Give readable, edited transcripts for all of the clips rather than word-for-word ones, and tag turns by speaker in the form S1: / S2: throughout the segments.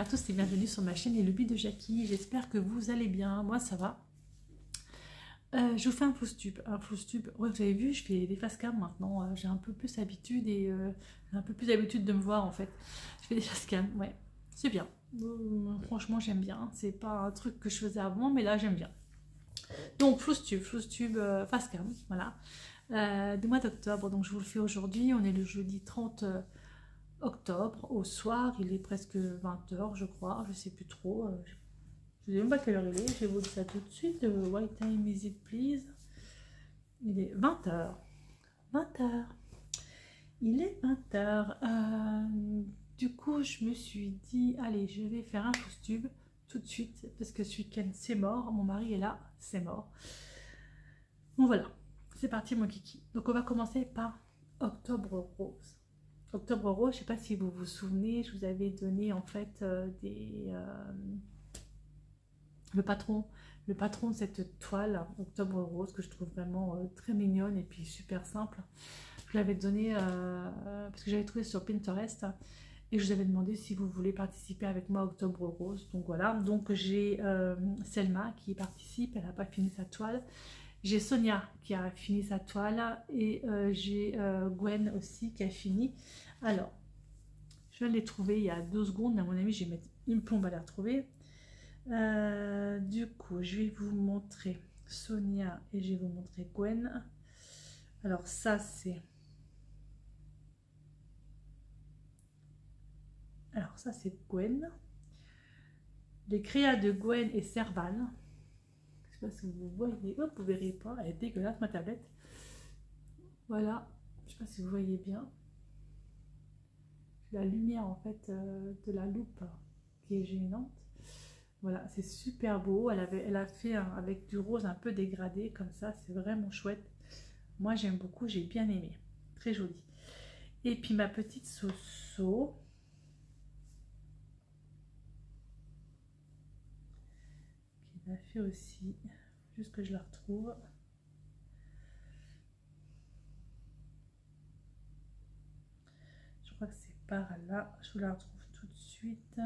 S1: à tous et bienvenue sur ma chaîne Les Lubies de Jackie. J'espère que vous allez bien, moi ça va. Je vous fais un flouze tube. Ouais, vous avez vu, je fais des face cam maintenant. J'ai un peu plus habitude et j'ai un peu plus l'habitude de me voir en fait. Je fais des face cam, ouais, c'est bien. Franchement, j'aime bien. C'est pas un truc que je faisais avant, mais là j'aime bien. Donc flouze tube, face cam, voilà. Du mois d'octobre, donc je vous le fais aujourd'hui. On est le jeudi 30 octobre au soir, il est presque 20 h je crois, je sais plus trop, je ne sais même pas quelle heure il est, je vais vous dire ça tout de suite. What time is it please? Il est 20 h, il est 20 h. Du coup je me suis dit allez, je vais faire un flouze tube tout de suite parce que ce week-end c'est mort, mon mari est là, c'est mort. Bon voilà, c'est parti mon kiki. Donc on va commencer par Octobre Rose. Octobre Rose, je ne sais pas si vous vous souvenez, je vous avais donné en fait le patron de cette toile Octobre Rose que je trouve vraiment très mignonne et puis super simple. Je l'avais donné parce que j'avais trouvé sur Pinterest et je vous avais demandé si vous voulez participer avec moi à Octobre Rose. Donc voilà, donc j'ai Selma qui participe, elle n'a pas fini sa toile. J'ai Sonia qui a fini sa toile et j'ai Gwen aussi qui a fini. Alors, je viens de les trouver il y a 2 secondes, mais à mon avis, je vais mettre une plombe à les retrouver. Du coup, je vais vous montrer Sonia et je vais vous montrer Gwen. Alors, ça, c'est... Alors, ça, c'est Gwen. Les créas de Gwen et Serval. Je ne sais pas si vous voyez, hop, vous ne verrez pas, elle est dégueulasse ma tablette. Voilà, je ne sais pas si vous voyez bien. La lumière en fait de la loupe qui est gênante. Voilà, c'est super beau. Elle a fait avec du rose un peu dégradé comme ça, c'est vraiment chouette. Moi j'aime beaucoup, j'ai bien aimé. Très joli. Et puis ma petite Soso. Qui m'a fait aussi, juste que je la retrouve. Je crois que c'est par là, je vous la retrouve tout de suite.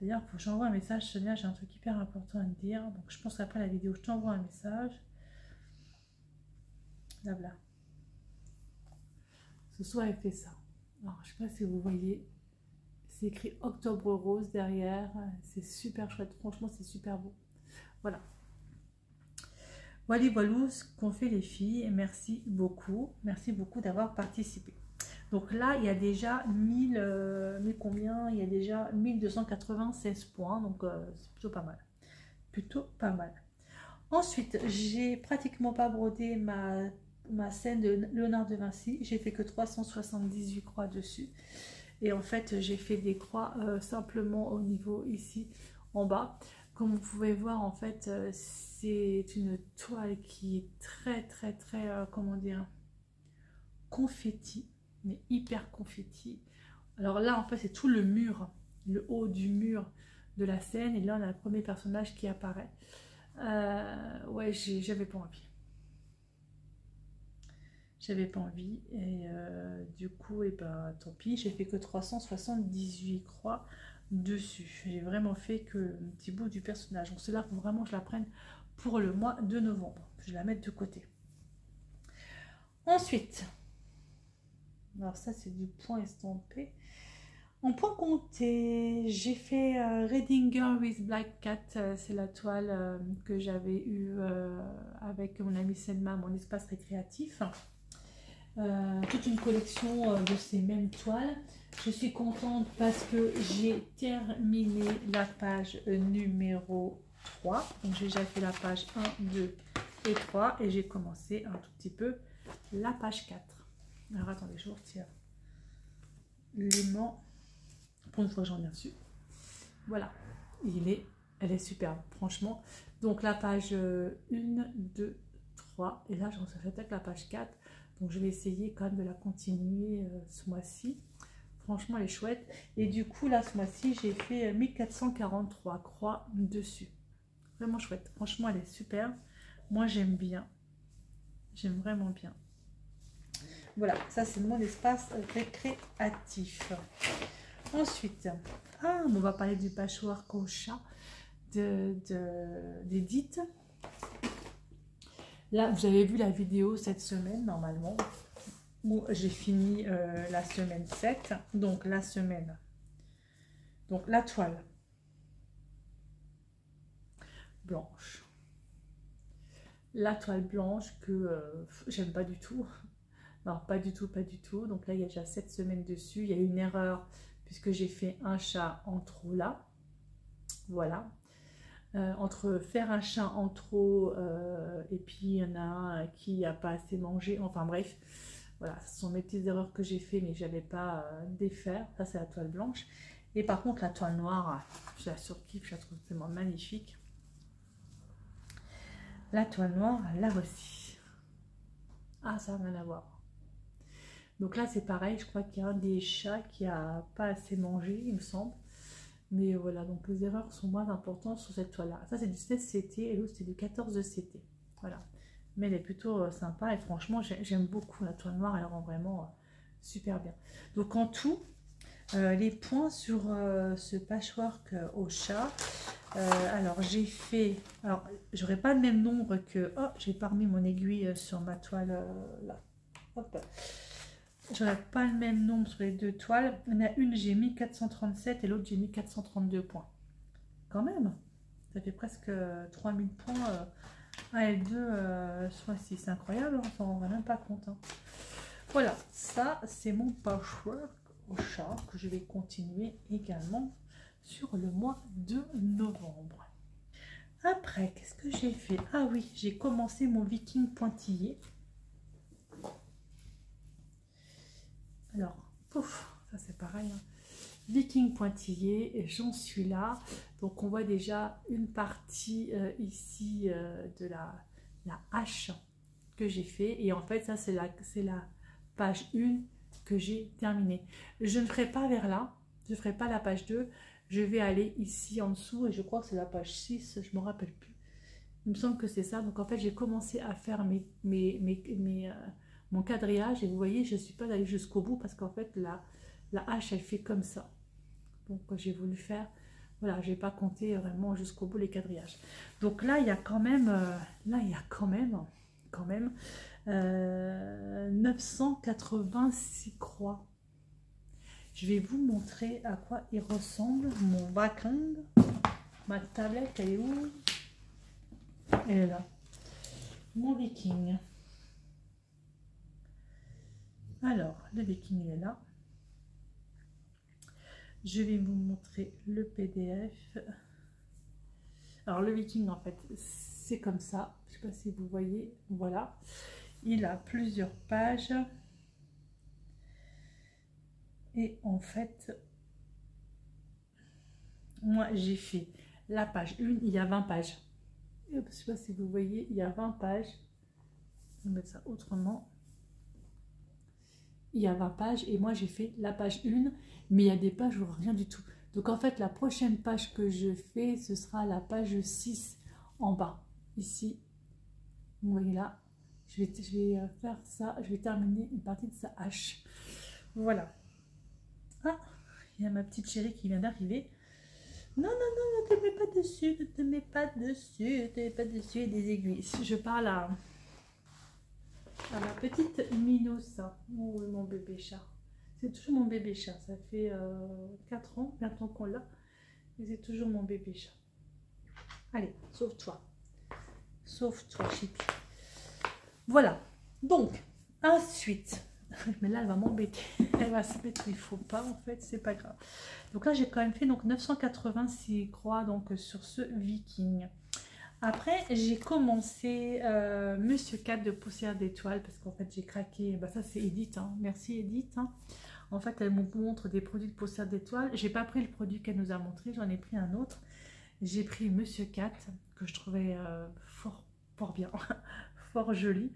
S1: D'ailleurs, il faut que j'envoie un message, Sonia, j'ai un truc hyper important à te dire. Donc je pense qu'après la vidéo, je t'envoie un message. Là, voilà. Ce soir, elle fait ça. Alors, je ne sais pas si vous voyez. C'est écrit Octobre Rose derrière. C'est super chouette. Franchement, c'est super beau. Voilà. Voilà, voilà ce qu'ont fait les filles. Et merci beaucoup. Merci beaucoup d'avoir participé. Donc là, il y a déjà 1000 combien? Il y a déjà 1296 points. Donc, c'est plutôt pas mal. Plutôt pas mal. Ensuite, j'ai pratiquement pas brodé ma scène de Léonard de Vinci. J'ai fait que 378 croix dessus. Et en fait, j'ai fait des croix simplement au niveau ici, en bas. Comme vous pouvez voir, en fait, c'est une toile qui est très, comment dire, confetti, mais hyper confetti. Alors là, en fait, c'est tout le mur, le haut du mur de la scène. Et là, on a le premier personnage qui apparaît. Ouais, j'avais pas envie. J'avais pas envie et du coup, et ben, tant pis, j'ai fait que 378 croix dessus. J'ai vraiment fait que un petit bout du personnage. Donc cela, faut vraiment que je la prenne pour le mois de novembre. Je vais la mettre de côté. Ensuite, alors ça c'est du point estampé. En point compté, j'ai fait Reading Girl with Black Cat. C'est la toile que j'avais eue avec mon amie Selma, mon espace récréatif. Toute une collection de ces mêmes toiles. Je suis contente parce que j'ai terminé la page numéro 3. Donc j'ai déjà fait la page 1, 2 et 3 et j'ai commencé un tout petit peu la page 4. Alors attendez, je vous retire l'aimant pour une fois que j'en ai reçu. Voilà, elle est superbe, franchement. Donc la page 1, 2, 3 et là j'en suis faite avec la page 4. Donc je vais essayer quand même de la continuer ce mois-ci. Franchement, elle est chouette. Et du coup, là, ce mois-ci, j'ai fait 1443 croix dessus. Vraiment chouette. Franchement, elle est super. Moi, j'aime bien. J'aime vraiment bien. Voilà, ça, c'est mon espace récréatif. Ensuite, on va parler du patchwork au chat d'Edith. Là, vous avez vu la vidéo cette semaine, normalement, où j'ai fini la semaine 7. Donc, la semaine. Donc, la toile blanche. La toile blanche que j'aime pas du tout. Non, pas du tout, pas du tout. Donc là, il y a déjà 7 semaines dessus. Il y a une erreur puisque j'ai fait un chat en trop là. Voilà. Entre faire un chat en trop et puis il y en a un qui n'a pas assez mangé. Enfin bref, voilà. Ce sont mes petites erreurs que j'ai fait mais je n'avais pas défaire. Ça, c'est la toile blanche. Et par contre, la toile noire, je la surkiffe. Je la trouve tellement magnifique. La toile noire, là aussi. Ah, ça n'a rien à voir. Donc là, c'est pareil, je crois qu'il y a un des chats qui a pas assez mangé, il me semble. Mais voilà, donc les erreurs sont moins importantes sur cette toile-là. Ça, c'est du 16 CT et l'autre, c'est du 14 CT. Voilà. Mais elle est plutôt sympa et franchement, j'aime beaucoup la toile noire, elle rend vraiment super bien. Donc en tout, les points sur ce patchwork au chat. Alors, j'ai fait... Alors, j'aurais pas le même nombre que... Oh, j'ai pas remis mon aiguille sur ma toile là. Hop. J'aurais pas le même nombre sur les deux toiles. Il y en a une, j'ai mis 437 et l'autre, j'ai mis 432 points. Quand même, ça fait presque 3000 points. 1 et 2 soit 6. C'est incroyable, on s'en rend même pas compte. Hein. Voilà, ça, c'est mon patchwork au chat que je vais continuer également sur le mois de novembre. Après, qu'est-ce que j'ai fait? Ah oui, j'ai commencé mon viking pointillé. Alors, pouf, ça c'est pareil. Hein. Viking pointillé, et j'en suis là. Donc on voit déjà une partie ici de la hache que j'ai fait. Et en fait, ça c'est la page 1 que j'ai terminée. Je ne ferai pas vers là, je ne ferai pas la page 2. Je vais aller ici en dessous et je crois que c'est la page 6, je ne me rappelle plus. Il me semble que c'est ça. Donc en fait, j'ai commencé à faire mon quadrillage et vous voyez, je ne suis pas allée jusqu'au bout parce qu'en fait, la hache, elle fait comme ça. Donc j'ai voulu faire, voilà, je n'ai pas compté vraiment jusqu'au bout les quadrillages. Donc là, il y a quand même, 986 croix. Je vais vous montrer à quoi il ressemble mon viking. Ma tablette, elle est où? Elle est là. Mon viking. Alors, le viking, il est là. Je vais vous montrer le PDF. Alors, le viking, en fait, c'est comme ça. Je ne sais pas si vous voyez. Voilà. Il a plusieurs pages. Et en fait, moi, j'ai fait la page 1. Il y a 20 pages. Je ne sais pas si vous voyez, il y a 20 pages. Je vais mettre ça autrement. Il y a 20 pages et moi j'ai fait la page 1, mais il y a des pages où rien du tout. Donc en fait, la prochaine page que je fais, ce sera la page 6 en bas. Ici, vous voyez là, je vais faire ça, je vais terminer une partie de sa hache. Voilà. Ah, il y a ma petite chérie qui vient d'arriver. Non, non, non, ne te mets pas dessus, ne te mets pas dessus, ne te mets pas dessus, et des aiguilles. Je parle à ma petite Minou, ça. Oh, mon bébé chat. C'est toujours mon bébé chat. Ça fait 4 ans, bientôt qu'on l'a. Et c'est toujours mon bébé chat. Allez, sauve-toi. Sauve-toi, Chippy. Voilà. Donc, ensuite. Mais là, elle va m'embêter. Elle va se mettre, il ne faut pas, en fait, c'est pas grave. Donc là, j'ai quand même fait donc 986 croix donc, sur ce viking. Après, j'ai commencé Monsieur 4 de poussière d'étoiles parce qu'en fait, j'ai craqué. Bah, ça, c'est Edith. Hein. Merci, Edith. Hein. En fait, elle me montre des produits de poussière d'étoiles. J'ai pas pris le produit qu'elle nous a montré. J'en ai pris un autre. J'ai pris Monsieur 4 que je trouvais fort bien. Fort joli.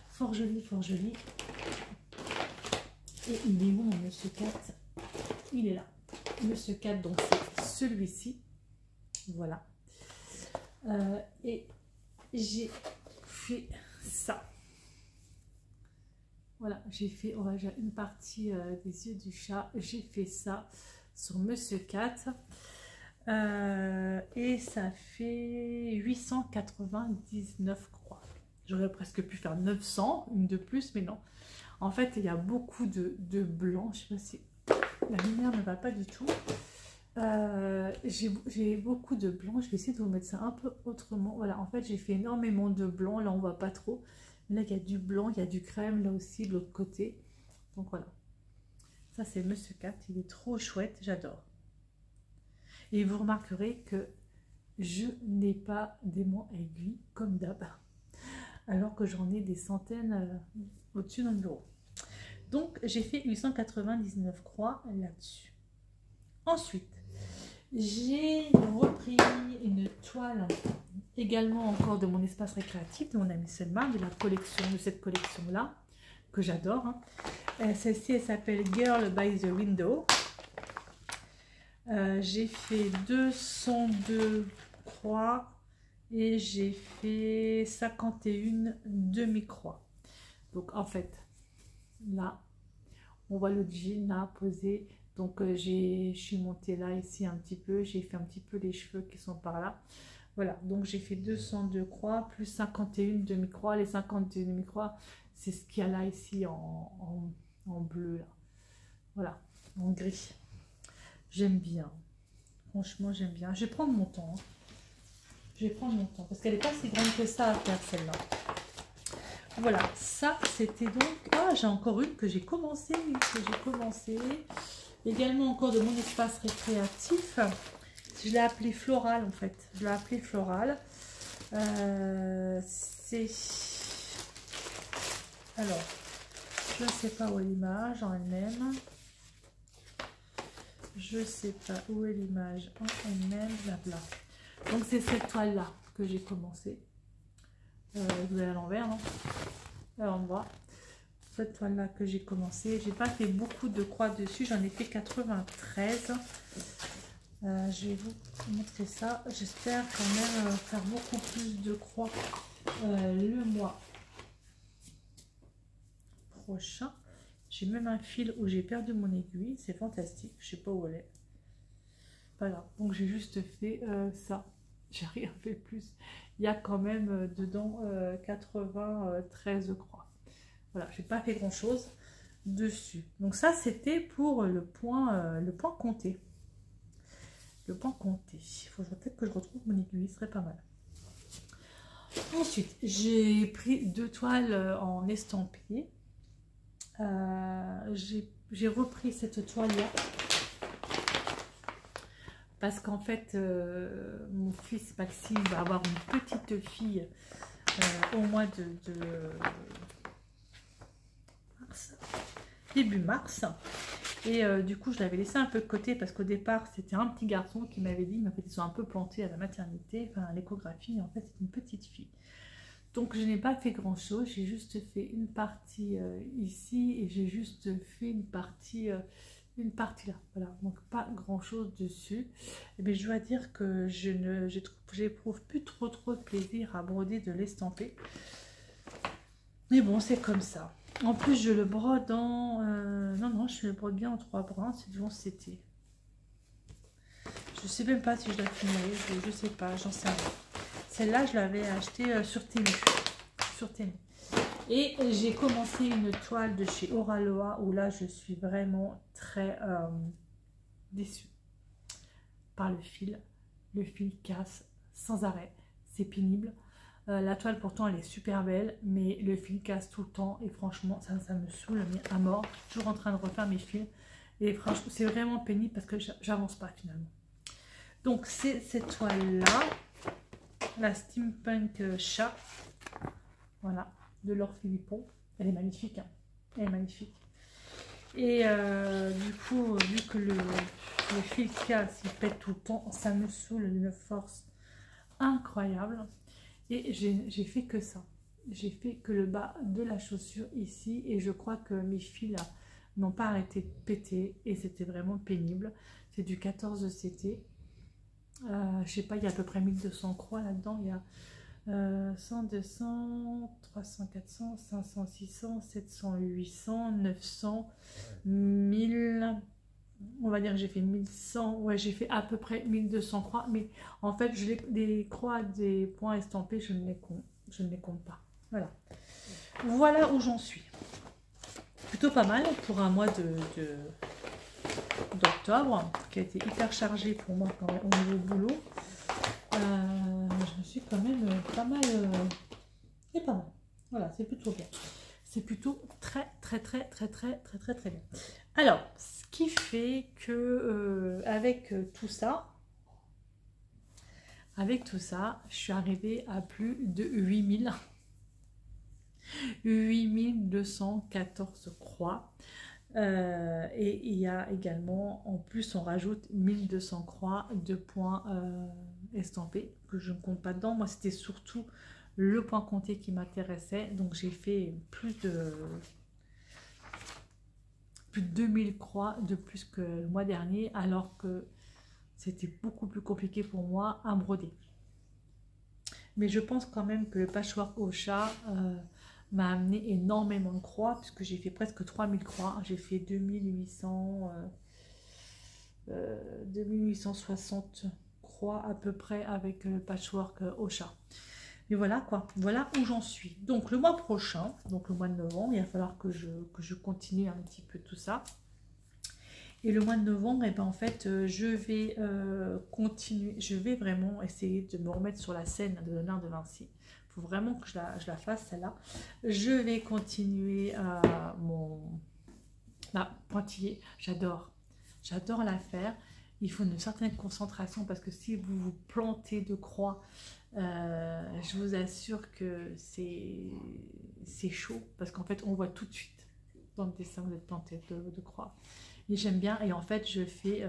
S1: Fort joli, fort joli. Et il est où mon Monsieur 4? Il est là. Monsieur 4, donc c'est celui-ci. Voilà. Et j'ai fait ça. Voilà, j'ai fait une partie des yeux du chat. J'ai fait ça. sur Monsieur Cat. Et ça fait 899 croix. J'aurais presque pu faire 900, une de plus, mais non. En fait, il y a beaucoup de blanc. Je sais pas si la lumière ne va pas du tout. J'ai beaucoup de blanc. Je vais essayer de vous mettre ça un peu autrement. Voilà, en fait, j'ai fait énormément de blanc. Là, on voit pas trop. Là, il y a du blanc, il y a du crème. Là aussi, de l'autre côté. Donc, voilà. Ça, c'est Monsieur Cat. Il est trop chouette. J'adore. Et vous remarquerez que je n'ai pas d'aimant aiguille comme d'hab. Alors que j'en ai des centaines au-dessus d'un bureau. Donc, j'ai fait 899 croix là-dessus. Ensuite, j'ai repris une toile, également encore de mon espace récréatif, de mon amie Selma, de cette collection-là, que j'adore. Hein. Celle-ci, elle s'appelle Girl by the Window. J'ai fait 202 croix et j'ai fait 51 demi-croix. Donc, en fait, là, on voit le jean là posé. Donc je suis montée là ici un petit peu, j'ai fait un petit peu les cheveux qui sont par là. Voilà, donc j'ai fait 202 croix plus 51 demi-croix. Les 52 demi-croix, c'est ce qu'il y a là ici en bleu là. Voilà, en gris. J'aime bien. Franchement, j'aime bien. Je vais prendre mon temps. Hein. Je vais prendre mon temps parce qu'elle n'est pas si grande que ça à faire celle-là. Voilà, ça c'était donc... Ah, j'ai encore une que j'ai commencé. Également encore de mon espace récréatif. Je l'ai appelé Floral en fait. Je l'ai appelé Floral. C'est... Alors, je ne sais pas où est l'image en elle-même. Je ne sais pas où est l'image en elle-même. Blabla. Donc c'est cette toile-là que j'ai commencé. Vous avez à l'envers, non? À l'endroit. Cette toile là que j'ai commencé, j'ai pas fait beaucoup de croix dessus, j'en ai fait 93. Je vais vous montrer ça. J'espère quand même faire beaucoup plus de croix le mois prochain. J'ai même un fil où j'ai perdu mon aiguille, c'est fantastique, je sais pas où elle est. Pas grave, donc j'ai juste fait ça, j'ai rien fait plus. Il y a quand même dedans 93 croix. Voilà, j'ai pas fait grand chose dessus. Donc ça c'était pour le point compté. Le point compté. Il faudrait peut-être que je retrouve mon aiguille, ce serait pas mal. Ensuite, j'ai pris 2 toiles en estampillé. J'ai repris cette toile-là. Parce qu'en fait, mon fils Maxime va avoir une petite fille au mois de mars, début mars. Et du coup, je l'avais laissé un peu de côté parce qu'au départ, c'était un petit garçon qui m'avait dit, mais en fait, ils sont un peu plantés à la maternité, enfin à l'échographie, en fait, c'est une petite fille. Donc, je n'ai pas fait grand-chose, j'ai juste fait une partie ici et j'ai juste fait une partie là. Voilà, donc pas grand-chose dessus. Et bien, je dois dire que j'éprouve plus trop de plaisir à broder de l'estamper. Mais bon, c'est comme ça. En plus, je le brode en... non, je le brode bien en 3 brins. C'est du 11CT. Je sais même pas si je dois filmer. Je sais pas, j'en sais rien. Celle-là, je l'avais achetée sur Temu. Et j'ai commencé une toile de chez Oraloa où là, je suis vraiment très déçue par le fil. Le fil casse sans arrêt. C'est pénible. La toile pourtant elle est super belle, mais le fil casse tout le temps et franchement ça me saoule à mort. Je suis toujours en train de refaire mes fils et franchement c'est vraiment pénible parce que j'avance pas finalement. Donc c'est cette toile là, la Steampunk Chat, voilà, de Laure Philippon. Elle est magnifique, hein. Elle est magnifique. Et du coup, vu que le fil casse, il pète tout le temps, ça me saoule d'une force incroyable. Et j'ai fait que ça. J'ai fait que le bas de la chaussure ici. Et je crois que mes fils n'ont pas arrêté de péter. Et c'était vraiment pénible. C'est du 14CT. Je sais pas, il y a à peu près 1200 croix là-dedans. Il y a 100, 200, 300, 400, 500, 600, 700, 800, 900, 1000, on va dire que j'ai fait 1100, ouais, j'ai fait à peu près 1200 croix, mais en fait, des croix, des points estampés, je ne les compte pas. Voilà. Voilà où j'en suis. Plutôt pas mal pour un mois d'octobre, qui a été hyper chargé pour moi quand même, au niveau boulot. Je me suis quand même pas mal... c'est pas mal. Voilà, c'est plutôt bien. C'est plutôt très bien. Alors, ce qui fait que avec tout ça, je suis arrivée à plus de 8214 croix. Et il y a également, en plus, on rajoute 1200 croix de points estampés que je ne compte pas dedans. Moi, c'était surtout le point compté qui m'intéressait. Donc, j'ai fait plus de 2000 croix de plus que le mois dernier, alors que c'était beaucoup plus compliqué pour moi à broder. Mais je pense quand même que le patchwork Ocha m'a amené énormément de croix, puisque j'ai fait presque 3000 croix. J'ai fait 2860 croix à peu près avec le patchwork Ocha. Mais voilà quoi, voilà où j'en suis. Donc le mois prochain, donc le mois de novembre, il va falloir que je continue un petit peu tout ça. Et le mois de novembre, et ben en fait, je vais continuer, je vais vraiment essayer de me remettre sur la scène de Léonard de Vinci. Il faut vraiment que je la fasse celle-là. Je vais continuer ma pointillée. J'adore la faire. Il faut une certaine concentration parce que si vous vous plantez de croix, je vous assure que c'est chaud parce qu'en fait, on voit tout de suite dans le dessin que vous êtes planté de croix. Et j'aime bien, et en fait je fais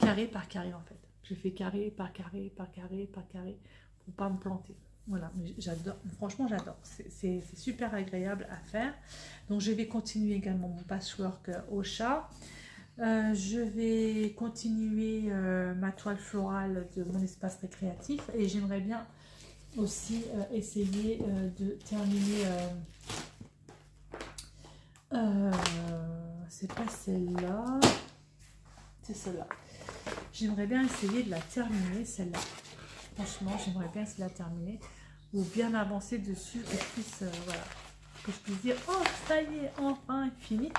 S1: carré par carré en fait. Je fais carré par carré par carré par carré pour pas me planter. Voilà, mais j'adore, franchement j'adore. C'est super agréable à faire. Donc je vais continuer également mon patchwork Ocha. Je vais continuer ma toile florale de mon espace récréatif et j'aimerais bien aussi essayer de terminer... c'est pas celle-là, c'est celle-là. J'aimerais bien essayer de la terminer, celle-là. Franchement, j'aimerais bien essayer de la terminer ou bien avancer dessus, que je puisse, voilà, que je puisse dire, oh, ça y est, enfin, fini.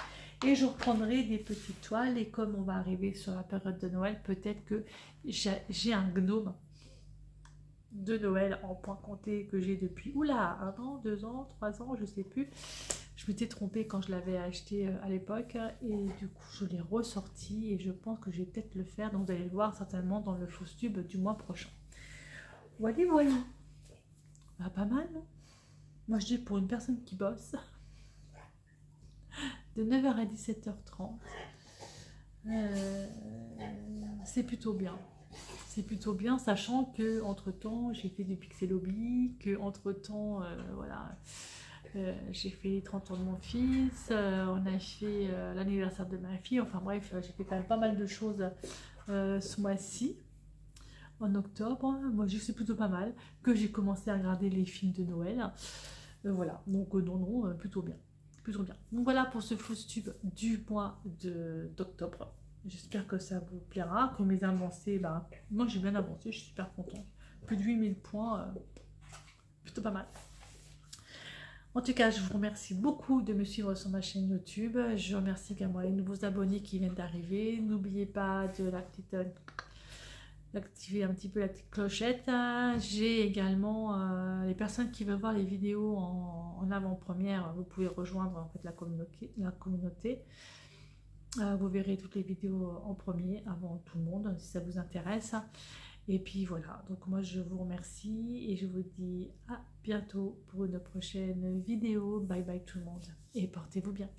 S1: Et je reprendrai des petites toiles. Et comme on va arriver sur la période de Noël, peut-être que j'ai un gnome de Noël en point compté que j'ai depuis, oula, 1 an, 2 ans, 3 ans, je sais plus. Je m'étais trompée quand je l'avais acheté à l'époque et du coup je l'ai ressorti et je pense que je vais peut-être le faire. Donc vous allez le voir certainement dans le fausse tube du mois prochain. Voilà, voilà. Bah, pas mal, non? Moi je dis pour une personne qui bosse de 9 h à 17 h 30, c'est plutôt bien. C'est plutôt bien, sachant que entre temps j'ai fait du pixel hobby, que entre temps voilà. J'ai fait les 30 ans de mon fils, on a fait l'anniversaire de ma fille, enfin bref, j'ai fait quand même pas mal de choses ce mois-ci, en octobre. Moi je sais plutôt pas mal, que j'ai commencé à regarder les films de Noël, voilà, donc non, plutôt bien, plutôt bien. Donc voilà pour ce fausse tube du mois d'octobre. J'espère que ça vous plaira, que mes avancées, bah, moi j'ai bien avancé, je suis super contente, plus de 8000 points, plutôt pas mal. En tout cas, je vous remercie beaucoup de me suivre sur ma chaîne YouTube. Je remercie également les nouveaux abonnés qui viennent d'arriver. N'oubliez pas de d'activer un petit peu la petite clochette. J'ai également les personnes qui veulent voir les vidéos en avant-première. Vous pouvez rejoindre en fait la communauté. Vous verrez toutes les vidéos en premier avant tout le monde si ça vous intéresse. Et puis voilà, donc moi je vous remercie et je vous dis à bientôt pour une prochaine vidéo. Bye bye tout le monde et portez-vous bien.